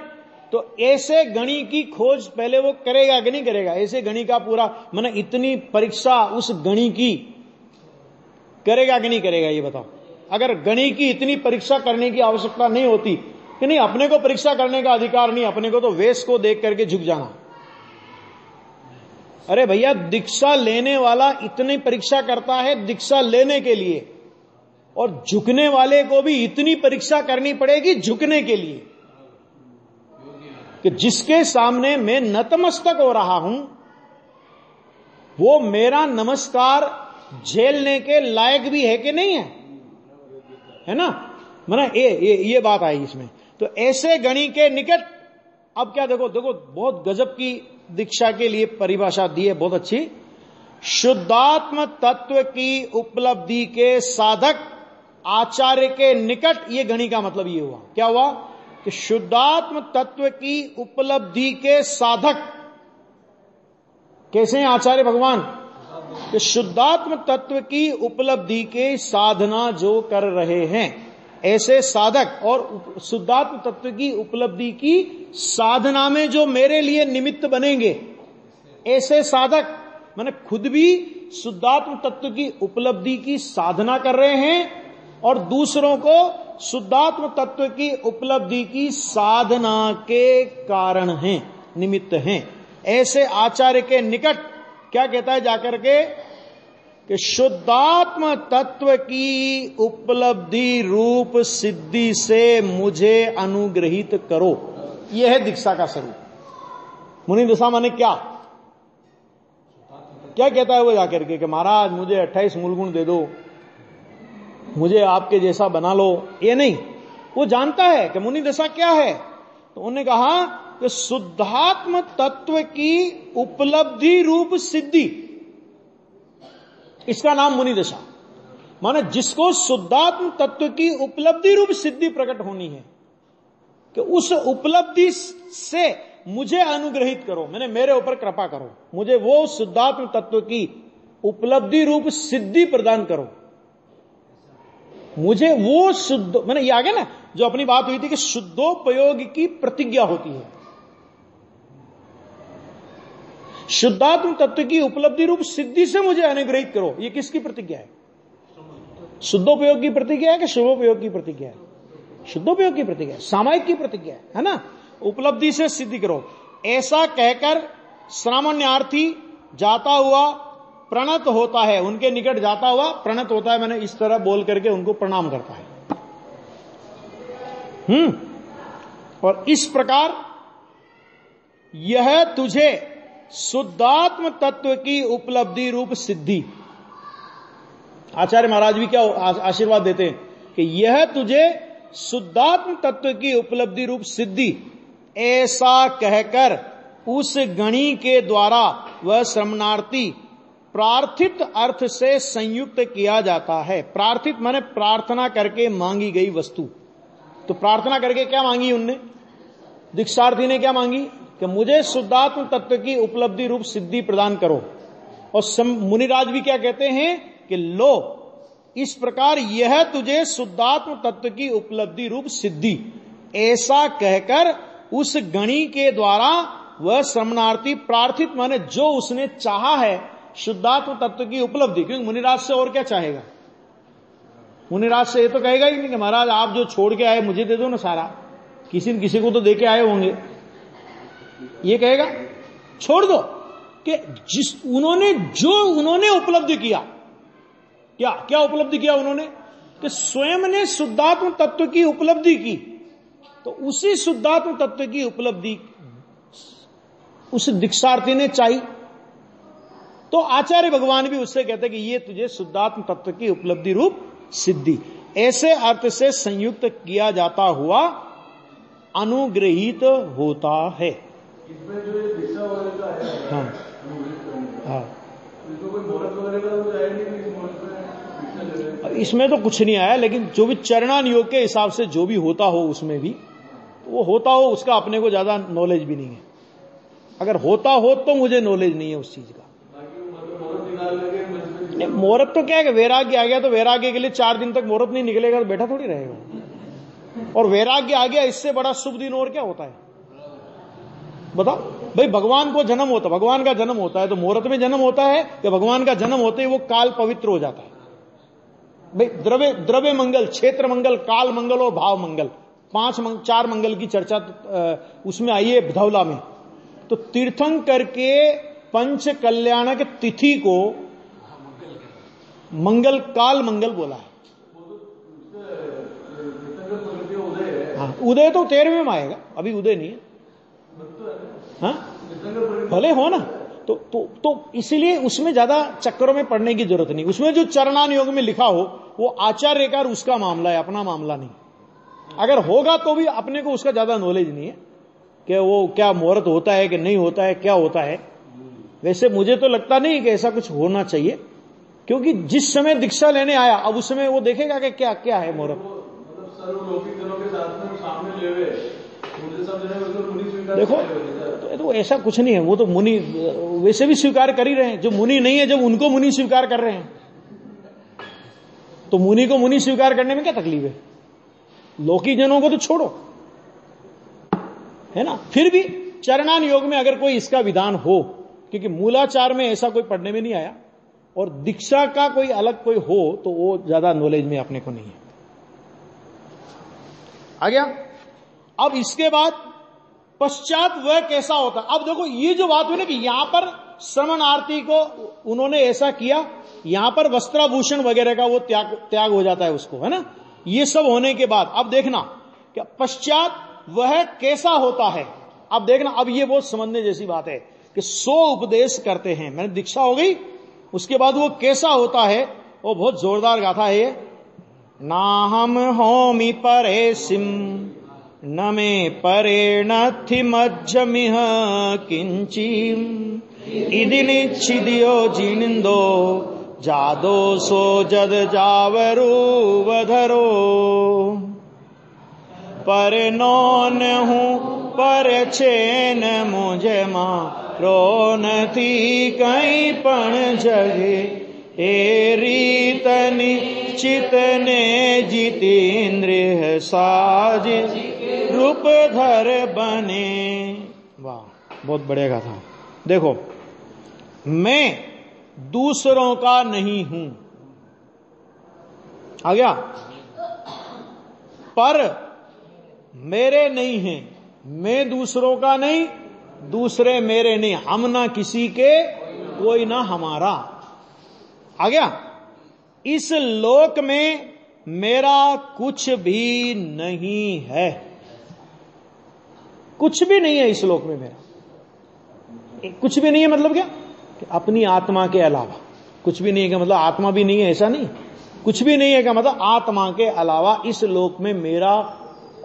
तो ऐसे गणी की खोज पहले वो करेगा कि नहीं करेगा? ऐसे गणी का पूरा माने इतनी परीक्षा उस गणी की करेगा कि नहीं करेगा, ये बताओ। अगर गणी की इतनी परीक्षा करने की आवश्यकता नहीं होती कि नहीं, अपने को परीक्षा करने का अधिकार नहीं, अपने को तो वेश को देख करके झुक जाना। अरे भैया, दीक्षा लेने वाला इतनी परीक्षा करता है दीक्षा लेने के लिए, और झुकने वाले को भी इतनी परीक्षा करनी पड़ेगी झुकने के लिए, कि जिसके सामने मैं नतमस्तक हो रहा हूं वो मेरा नमस्कार झेलने के लायक भी है कि नहीं है ना? माना ये बात आई इसमें। तो ऐसे गणी के निकट, अब क्या देखो बहुत गजब की दीक्षा के लिए परिभाषा दी है, बहुत अच्छी। शुद्धात्म तत्व की उपलब्धि के साधक आचार्य के निकट, ये गणी का मतलब ये हुआ, क्या हुआ कि शुद्धात्म तत्व की उपलब्धि के साधक कैसे हैं आचार्य भगवान? कि शुद्धात्म तत्व की उपलब्धि के साधना जो कर रहे हैं ऐसे साधक, और शुद्धात्म तत्व की उपलब्धि की साधना में जो मेरे लिए निमित्त बनेंगे ऐसे साधक, माने खुद भी शुद्धात्म तत्व की उपलब्धि की साधना कर रहे हैं और दूसरों को शुद्धात्म तत्व की उपलब्धि की साधना के कारण हैं, निमित्त हैं। ऐसे आचार्य के निकट क्या कहता है जाकर के कि शुद्धात्म तत्व की उपलब्धि रूप सिद्धि से मुझे अनुग्रहित करो। यह है दीक्षा का स्वरूप। मुनि दशा माने क्या कहता है वो जाकर के कि महाराज मुझे 28 मूलगुण दे दो, मुझे आपके जैसा बना लो, ये नहीं। वो जानता है कि मुनि दशा क्या है, तो उन्होंने कहा कि शुद्धात्म तत्व की उपलब्धि रूप सिद्धि, इसका नाम मुनि दशा। माने जिसको शुद्धात्म तत्व की उपलब्धि रूप सिद्धि प्रकट होनी है, कि उस उपलब्धि से मुझे अनुग्रहित करो, मैंने मेरे ऊपर कृपा करो, मुझे वो शुद्धात्म तत्व की उपलब्धि रूप सिद्धि प्रदान करो, मुझे वो शुद्ध, मैंने ये आगे ना जो अपनी बात हुई थी कि शुद्धोपयोग की प्रतिज्ञा होती है, शुद्धात्म तत्व की उपलब्धि रूप सिद्धि से मुझे अनुग्रहित करो, ये किसकी प्रतिज्ञा है? शुद्धोपयोग की प्रतिज्ञा है कि शुभोपयोग की प्रतिज्ञा है? शुद्धोपयोग की प्रतिज्ञा है, सामायिक की प्रतिज्ञा है ना। उपलब्धि से सिद्धि करो, ऐसा कहकर श्रामण्यार्थी जाता हुआ प्रणत होता है, उनके निकट जाता हुआ प्रणत होता है, मैंने इस तरह बोल करके उनको प्रणाम करता है। और इस प्रकार यह तुझे शुद्धात्म तत्व की उपलब्धि रूप सिद्धि, आचार्य महाराज भी क्या आशीर्वाद देते हैं कि यह तुझे शुद्धात्म तत्व की उपलब्धि रूप सिद्धि, ऐसा कहकर उस गणी के द्वारा वह श्रमणार्थी प्रार्थित अर्थ से संयुक्त किया जाता है। प्रार्थित माने प्रार्थना करके मांगी गई वस्तु। तो प्रार्थना करके क्या मांगी उनने? दीक्षार्थी ने क्या मांगी कि मुझे शुद्धात्म तत्व की उपलब्धि रूप सिद्धि प्रदान करो। और मुनिराज भी क्या कहते हैं कि लो, इस प्रकार यह तुझे शुद्धात्म तत्व की उपलब्धि रूप सिद्धि, ऐसा कहकर उस गणी के द्वारा वह श्रमणार्थी प्रार्थित माने जो उसने चाहा है शुद्धात्म तत्व की उपलब्धि, क्योंकि मुनिराज से और क्या चाहेगा? मुनिराज से ये तो कहेगा ही नहीं कि महाराज आप जो छोड़ के आए मुझे दे दो ना सारा, किसी न किसी को तो दे के आए होंगे। ये कहेगा छोड़ दो कि जिस उन्होंने उपलब्धि किया, क्या क्या उपलब्धि किया उन्होंने? कि स्वयं ने शुद्धात्म तत्व की उपलब्धि की, तो उसी शुद्धात्म तत्व की उपलब्धि उस दीक्षार्थी ने चाहिए। तो आचार्य भगवान भी उससे कहते कि ये तुझे शुद्धात्म तत्व की उपलब्धि रूप सिद्धि, ऐसे अर्थ से संयुक्त किया जाता हुआ अनुग्रहित होता है। इसमें जो ये दीक्षा वाले का है, हाँ हाँ, इसमें कोई मुहूर्त वगैरह का तो आया नहीं कि इस मुहूर्त में दीक्षा ले रहे हैं? इसमें तो कुछ नहीं आया, लेकिन जो भी चरणान योग के हिसाब से जो भी होता हो उसमें भी वो होता हो, उसका अपने को ज्यादा नॉलेज भी नहीं है। अगर होता हो तो मुझे नॉलेज नहीं है उस चीज का। नहीं, मुहूर्त तो क्या है कि वैराग्य आ गया तो वैराग्य के लिए 4 दिन तक मुहूर्त नहीं निकलेगा तो बैठा थोड़ी रहेगा। और वैराग्य आ गया, इससे बड़ा शुभ दिन और क्या होता है? बताओ भाई, भगवान को जन्म होता, भगवान का जन्म होता है तो मुहूर्त में जन्म होता है कि भगवान का जन्म होते ही वो काल पवित्र हो जाता है? भाई द्रव्य मंगल, क्षेत्र मंगल, काल मंगल और भाव मंगल, 4 मंगल की चर्चा उसमें आई है धौला में। तो तीर्थंकर के पंच कल्याणक तिथि को मंगल काल मंगल बोला है। हाँ, उदय तो 13वें में आएगा, अभी उदय नहीं है। हाँ, भले हो ना, तो इसीलिए उसमें ज्यादा चक्करों में पड़ने की जरूरत नहीं। उसमें जो चरणान योग में लिखा हो वो आचार्य का उसका मामला है, अपना मामला नहीं। अगर होगा तो भी अपने को उसका ज्यादा नॉलेज नहीं है कि वो क्या मुहूर्त होता है कि नहीं होता है, क्या होता है। वैसे मुझे तो लगता नहीं कि ऐसा कुछ होना चाहिए, क्योंकि जिस समय दीक्षा लेने आया अब उस समय वो देखेगा कि क्या क्या है मुहूर्त। देखो तो ऐसा कुछ नहीं है, वो तो मुनि वैसे भी स्वीकार कर ही रहे हैं। जो मुनि नहीं है जब उनको मुनि स्वीकार कर रहे हैं तो मुनि को मुनि स्वीकार करने में क्या तकलीफ है? लौकिक जनों को तो छोड़ो, है ना। फिर भी चरणान योग में अगर कोई इसका विधान हो, क्योंकि मूलाचार में ऐसा कोई पढ़ने में नहीं आया, और दीक्षा का कोई अलग कोई हो तो वो ज्यादा नॉलेज में अपने को नहीं है। आ गया। अब इसके बाद पश्चात वह कैसा होता? अब देखो ये जो बात हुई ना कि यहां पर श्रमणार्थी को उन्होंने ऐसा किया, यहां पर वस्त्राभूषण वगैरह का वो त्याग हो जाता है उसको, है ना। ये सब होने के बाद अब देखना क्या पश्चात वह कैसा होता है। अब देखना, अब ये बहुत समझने जैसी बात है कि 100 उपदेश करते हैं, मैंने दीक्षा हो गई, उसके बाद वो कैसा होता है, वो बहुत जोरदार गाथा है ये। ना हम होमि परे सिम न मे परेणथि मज्जमिह किंचिम इदि निच्छिदियो जिनिंदो जादो सो जद जावरो वधरो पर नौन हूँ पर छेन मुझे मारो नथी कहीं पण जगे ए रीत निश्चित ने जितेंद्रिय साज रूप धर बने। वाह, बहुत बढ़िया गाथा। देखो, मैं दूसरों का नहीं हूं, आ गया, पर मेरे नहीं हैं। मैं दूसरों का नहीं, दूसरे मेरे नहीं, हम ना किसी के, कोई ना हमारा। आ गया। इस लोक में मेरा कुछ भी नहीं है, कुछ भी नहीं है इस लोक में मेरा। कुछ भी नहीं है मतलब क्या? कि अपनी आत्मा के अलावा कुछ भी नहीं है का मतलब आत्मा भी नहीं है ऐसा नहीं। कुछ भी नहीं है का मतलब आत्मा के अलावा इस लोक में मेरा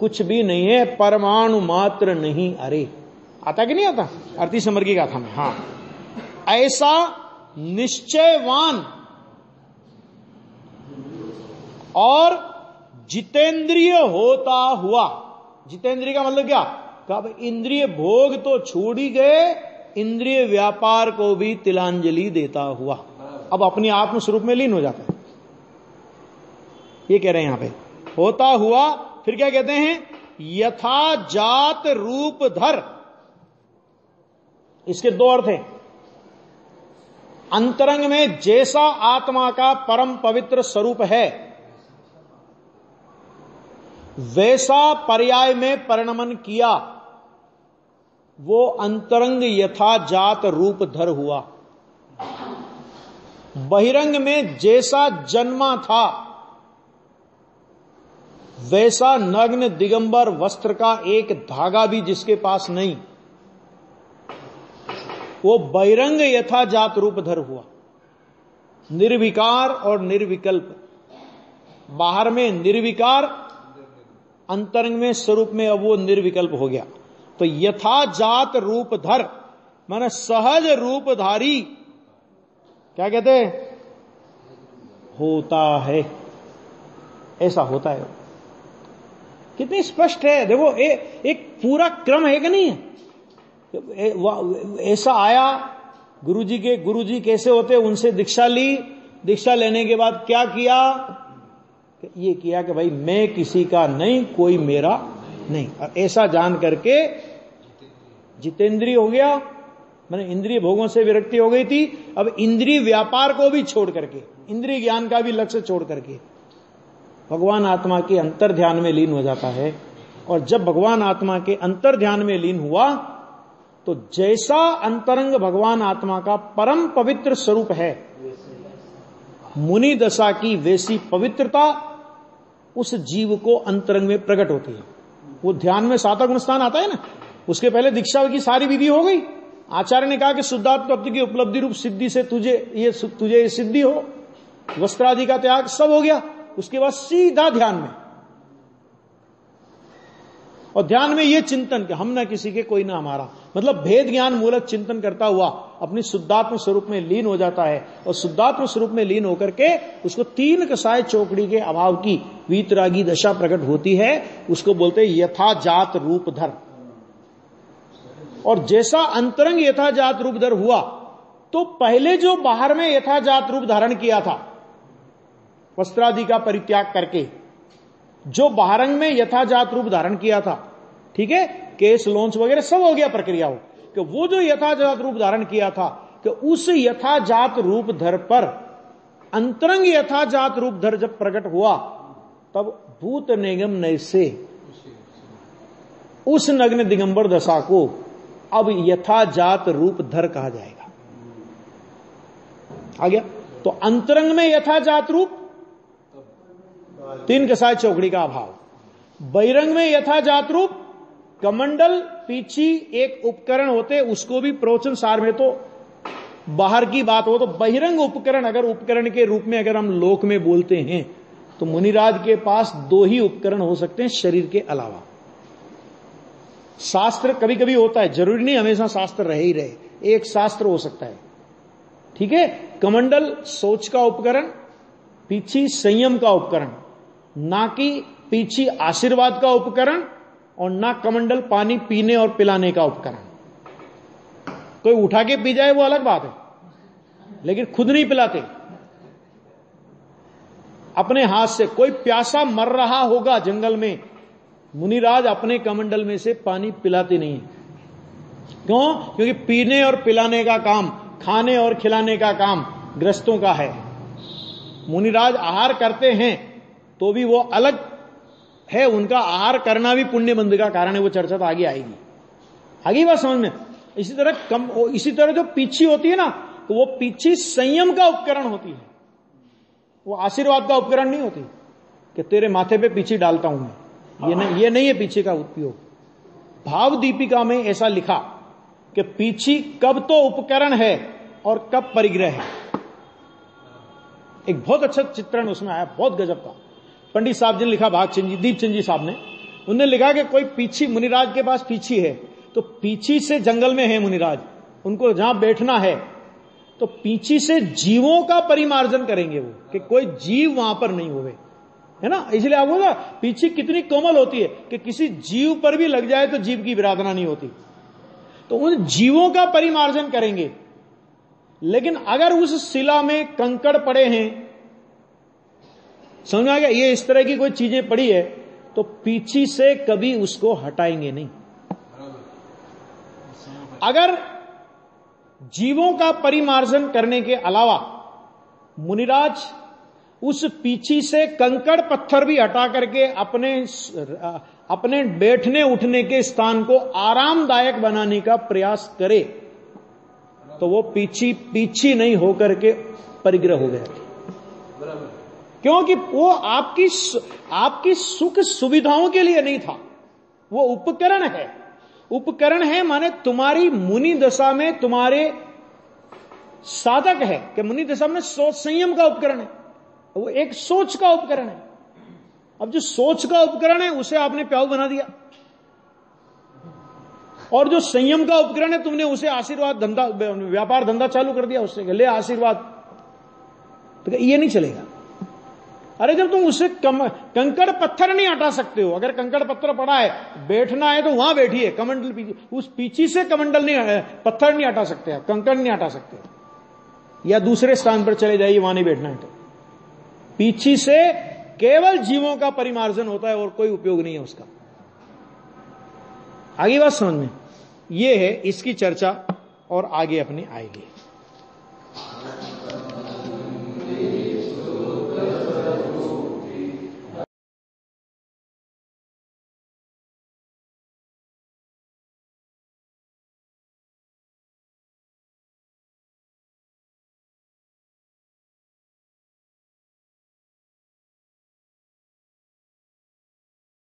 कुछ भी नहीं है, परमाणु मात्र नहीं। अरे आता कि नहीं आता? 38 नंबर की गाथा में। हाँ, ऐसा निश्चयवान और जितेंद्रिय होता हुआ। जितेंद्रिय का मतलब क्या? कब इंद्रिय भोग तो छोड़ ही गए, इंद्रिय व्यापार को भी तिलांजलि देता हुआ अब अपनी आत्म स्वरूप में लीन हो जाता है। ये कह रहे हैं यहां पे, होता हुआ। फिर क्या कहते हैं? यथा जात रूप धर। इसके दो अर्थ हैं। अंतरंग में जैसा आत्मा का परम पवित्र स्वरूप है, वैसा पर्याय में परिणमन किया, वो अंतरंग यथा जात रूप धर हुआ। बहिरंग में जैसा जन्मा था, वैसा नग्न दिगंबर वस्त्र का एक धागा भी जिसके पास नहीं, वो बहिरंग यथा जात रूप धर हुआ। निर्विकार और निर्विकल्प। बाहर में निर्विकार, अंतरंग में स्वरूप में अब वो निर्विकल्प हो गया। तो यथा जात रूप धर माने सहज रूपधारी। क्या कहते हैं? होता है, ऐसा होता है। कितनी स्पष्ट है। देखो, एक पूरा क्रम है कि नहीं है? ऐसा आया, गुरुजी कैसे होते, उनसे दीक्षा ली, दीक्षा लेने के बाद क्या किया? ये किया कि भाई मैं किसी का नहीं, कोई मेरा नहीं। और ऐसा जान करके जितेंद्रिय हो गया, मैंने इंद्रिय भोगों से विरक्ति हो गई थी। अब इंद्रिय व्यापार को भी छोड़ करके, इंद्रिय ज्ञान का भी लक्ष्य छोड़ करके भगवान आत्मा के अंतर ध्यान में लीन हो जाता है। और जब भगवान आत्मा के अंतर ध्यान में लीन हुआ, तो जैसा अंतरंग भगवान आत्मा का परम पवित्र स्वरूप है, मुनि दशा की वैसी पवित्रता उस जीव को अंतरंग में प्रकट होती है। वो ध्यान में सातवा गुण स्थान आता है ना, उसके पहले दीक्षा की सारी विधि हो गई। आचार्य ने कहा कि शुद्धात्म तत्व की उपलब्धि रूप सिद्धि से तुझे ये सिद्धि हो, वस्त्रादि का त्याग सब हो गया। उसके बाद सीधा ध्यान में, और ध्यान में ये चिंतन कि हम ना किसी के, कोई ना हमारा, मतलब भेद ज्ञान मूलक चिंतन करता हुआ अपनी शुद्धात्म स्वरूप में लीन हो जाता है। और शुद्धात्म स्वरूप में लीन होकर के उसको तीन कसाय चौकड़ी के अभाव की वीतरागी दशा प्रकट होती है। उसको बोलते हैं यथा जात रूप धर। और जैसा अंतरंग यथा जात रूप धर हुआ, तो पहले जो बाहर में यथा जात रूप धारण किया था, वस्त्रादि का परित्याग करके जो बहारंग में यथा जात रूप धारण किया था, ठीक है, केस लॉन्च वगैरह सब हो गया प्रक्रिया हो, कि वो जो यथा जात रूप धारण किया था, कि उस यथा जात रूप धर पर अंतरंग यथा जात रूप धर जब प्रकट हुआ, तब भूत निगम नय से उस नग्न दिगंबर दशा को अब यथा जात रूप धर कहा जाएगा। आ गया? तो अंतरंग में यथा जात रूप, तीन कसाय चौकड़ी का अभाव। बहिरंग में यथा जात रूप, कमंडल पीछी एक उपकरण होते, उसको भी प्रवचन सार में तो बाहर की बात हो, तो बहिरंग उपकरण, अगर उपकरण के रूप में अगर हम लोक में बोलते हैं, तो मुनिराज के पास दो ही उपकरण हो सकते हैं शरीर के अलावा। शास्त्र कभी कभी होता है, जरूरी नहीं हमेशा शास्त्र रहे ही रहे, एक शास्त्र हो सकता है, ठीक है। कमंडल सोच का उपकरण, पीछी संयम का उपकरण, नाकी पीछी आशीर्वाद का उपकरण और ना कमंडल पानी पीने और पिलाने का उपकरण। कोई उठा के पी जाए वो अलग बात है, लेकिन खुद नहीं पिलाते अपने हाथ से। कोई प्यासा मर रहा होगा जंगल में, मुनिराज अपने कमंडल में से पानी पिलाते नहीं है। क्यों? क्योंकि पीने और पिलाने का काम, खाने और खिलाने का काम गृहस्थों का है। मुनिराज आहार करते हैं तो भी वो अलग है, उनका आहार करना भी पुण्य बंध का कारण है। वो चर्चा तो आगे आएगी, आगे बात समझ में। इसी तरह जो पीछी होती है ना, तो वो पीछी संयम का उपकरण होती है, वो आशीर्वाद का उपकरण नहीं होती कि तेरे माथे पे पीछी डालता हूं मैं। ये नहीं है पीछे का उपयोग। भाव दीपिका में ऐसा लिखा कि पीछी कब तो उपकरण है और कब परिग्रह है। एक बहुत अच्छा चित्रण उसमें आया, बहुत गजब का। पंडित साहब जी ने लिखा, भागचंद जी, दीपचंद जी साहब ने, उन्होंने लिखा कि कोई पीछी, मुनिराज के पास पीछी है, तो पीछी से जंगल में है मुनिराज, उनको जहां बैठना है तो पीछी से जीवों का परिमार्जन करेंगे वो, कि कोई जीव वहां पर नहीं होवे, है ना। इसलिए आपको ना पीछी कितनी कोमल होती है कि किसी जीव पर भी लग जाए तो जीव की विराधना नहीं होती। तो उन जीवों का परिमार्जन करेंगे। लेकिन अगर उस शिला में कंकड़ पड़े हैं, समझ में आ गया, ये इस तरह की कोई चीजें पड़ी है, तो पीछी से कभी उसको हटाएंगे नहीं। अगर जीवों का परिमार्जन करने के अलावा मुनिराज उस पीछी से कंकड़ पत्थर भी हटा करके अपने बैठने उठने के स्थान को आरामदायक बनाने का प्रयास करे, तो वो पीछी नहीं होकर के परिग्रह हो गया। क्योंकि वो आपकी सुख सुविधाओं के लिए नहीं था, वो उपकरण है। उपकरण है माने तुम्हारी मुनि दशा में तुम्हारे साधक है, कि मुनि दशा में सोच संयम का उपकरण है, वो एक सोच का उपकरण है। अब जो सोच का उपकरण है उसे आपने प्याऊ बना दिया, और जो संयम का उपकरण है तुमने उसे आशीर्वाद धंधा, व्यापार धंधा चालू कर दिया उससे, ले आशीर्वाद। तो ये नहीं चलेगा। अरे जब तुम उससे कंकड़ पत्थर नहीं हटा सकते हो, अगर कंकड़ पत्थर पड़ा है, बैठना है तो वहां बैठिए, कमंडल पीछे, उस पीछी से कमंडल नहीं, पत्थर नहीं हटा सकते, कंकड़ नहीं हटा सकते, या दूसरे स्थान पर चले जाइए, वहां नहीं बैठना है। तो पीछी से केवल जीवों का परिमार्जन होता है और कोई उपयोग नहीं है उसका। आगे बात समझ में, ये है, इसकी चर्चा और आगे अपनी आएगी।